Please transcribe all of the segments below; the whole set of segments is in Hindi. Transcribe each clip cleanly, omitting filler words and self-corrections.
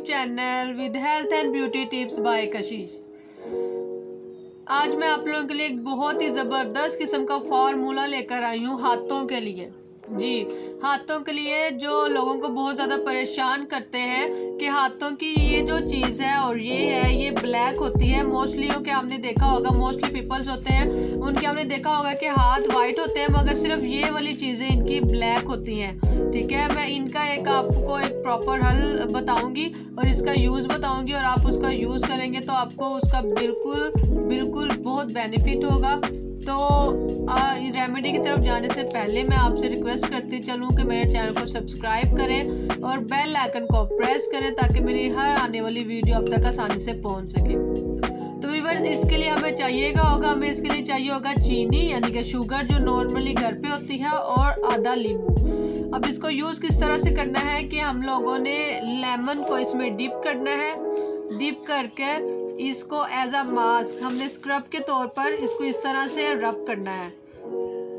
Channel with health and beauty tips by कशिश। आज मैं आप लोगों के लिए एक बहुत ही ज़बरदस्त किस्म का फार्मूला लेकर आई हूँ हाथों के लिए। जी, हाथों के लिए जो लोगों को बहुत ज़्यादा परेशान करते हैं कि हाथों की ये जो चीज़ है और ये ब्लैक होती है। मोस्टली के आपने देखा होगा, मोस्टली पीपल्स होते हैं उनके आपने देखा होगा कि हाथ वाइट होते हैं, मगर सिर्फ ये वाली चीज़ें इनकी ब्लैक होती हैं। ठीक है, मैं इनका आपको एक प्रॉपर हल बताऊंगी और इसका यूज़ बताऊंगी और आप उसका यूज़ करेंगे तो आपको उसका बिल्कुल बहुत बेनिफिट होगा। तो रेमेडी की तरफ जाने से पहले मैं आपसे रिक्वेस्ट करती चलूँ कि मेरे चैनल को सब्सक्राइब करें और बेल आइकन को प्रेस करें ताकि मेरी हर आने वाली वीडियो अब तक आसानी से पहुंच सके। तो व्यूअर्स, इसके लिए हमें इसके लिए चाहिए होगा चीनी यानी कि शुगर जो नॉर्मली घर पे होती है, और आधा नींबू। अब इसको यूज़ किस तरह से करना है कि हम लोगों ने लेमन को इसमें डिप करना है। डिप करके इसको एज अ मास्क हमने स्क्रब के तौर पर इसको इस तरह से रब करना है।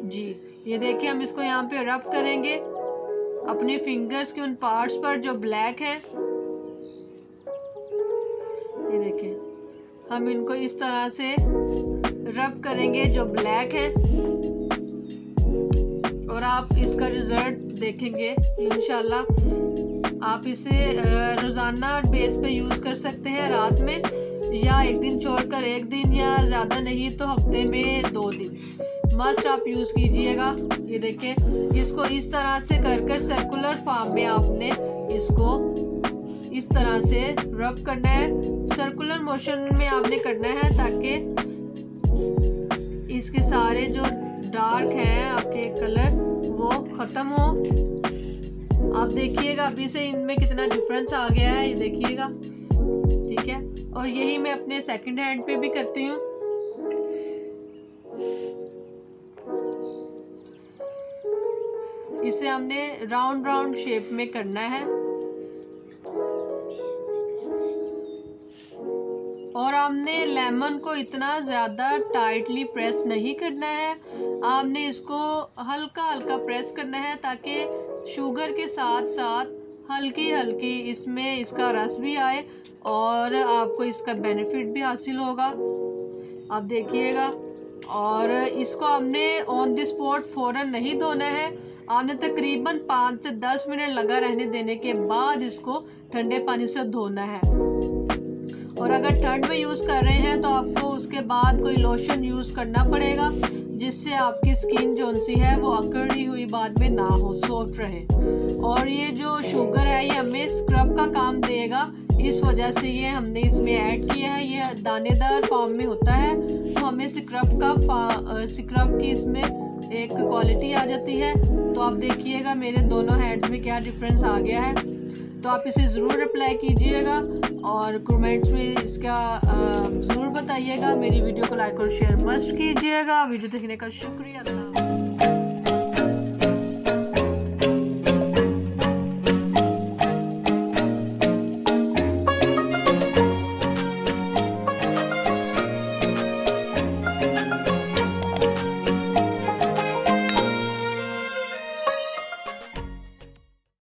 जी, ये देखिए, हम इसको यहाँ पे रब करेंगे अपने फिंगर्स के उन पार्ट्स पर जो ब्लैक हैं। ये देखिए, हम इनको इस तरह से रब करेंगे जो ब्लैक है और आप इसका रिजल्ट देखेंगे इंशाल्लाह। आप इसे रोज़ाना बेस पे यूज़ कर सकते हैं, रात में या एक दिन छोड़कर एक दिन, या ज़्यादा नहीं तो हफ्ते में 2 दिन मस्ट आप यूज़ कीजिएगा। ये देखिए, इसको इस तरह से कर सर्कुलर फॉर्म में आपने इसको इस तरह से रब करना है। सर्कुलर मोशन में आपने करना है ताकि इसके सारे जो डार्क हैं आपके कलर वो ख़त्म हो। आप देखिएगा अभी से इनमें कितना डिफरेंस आ गया है, ये देखिएगा। ठीक है, और यही मैं अपने सेकंड हैंड पे भी करती हूँ। इसे हमने राउंड शेप में करना है और हमने लेमन को इतना ज़्यादा टाइटली प्रेस नहीं करना है। आपने इसको हल्का प्रेस करना है ताकि शुगर के साथ साथ हल्की इसमें इसका रस भी आए और आपको इसका बेनिफिट भी हासिल होगा। आप देखिएगा, और इसको हमने ऑन द स्पॉट फ़ौरन नहीं धोना है। आपने तकरीबन 5 से 10 मिनट लगा रहने देने के बाद इसको ठंडे पानी से धोना है। और अगर ठंड में यूज़ कर रहे हैं तो आपको उसके बाद कोई लोशन यूज़ करना पड़ेगा जिससे आपकी स्किन जो सी है वो अकड़ी हुई बाद में ना हो, सॉफ्ट रहे। और ये जो शुगर है ये हमें स्क्रब का काम देगा, इस वजह से ये हमने इसमें ऐड किया है। ये दानेदार फॉर्म में होता है तो हमें स्क्रब की इसमें एक क्वालिटी आ जाती है। तो आप देखिएगा मेरे दोनों हैंड्स में क्या डिफरेंस आ गया है। तो आप इसे ज़रूर अप्लाई कीजिएगा और कमेंट्स में इसका ज़रूर बताइएगा। मेरी वीडियो को लाइक और शेयर मस्ट कीजिएगा। वीडियो देखने का शुक्रिया।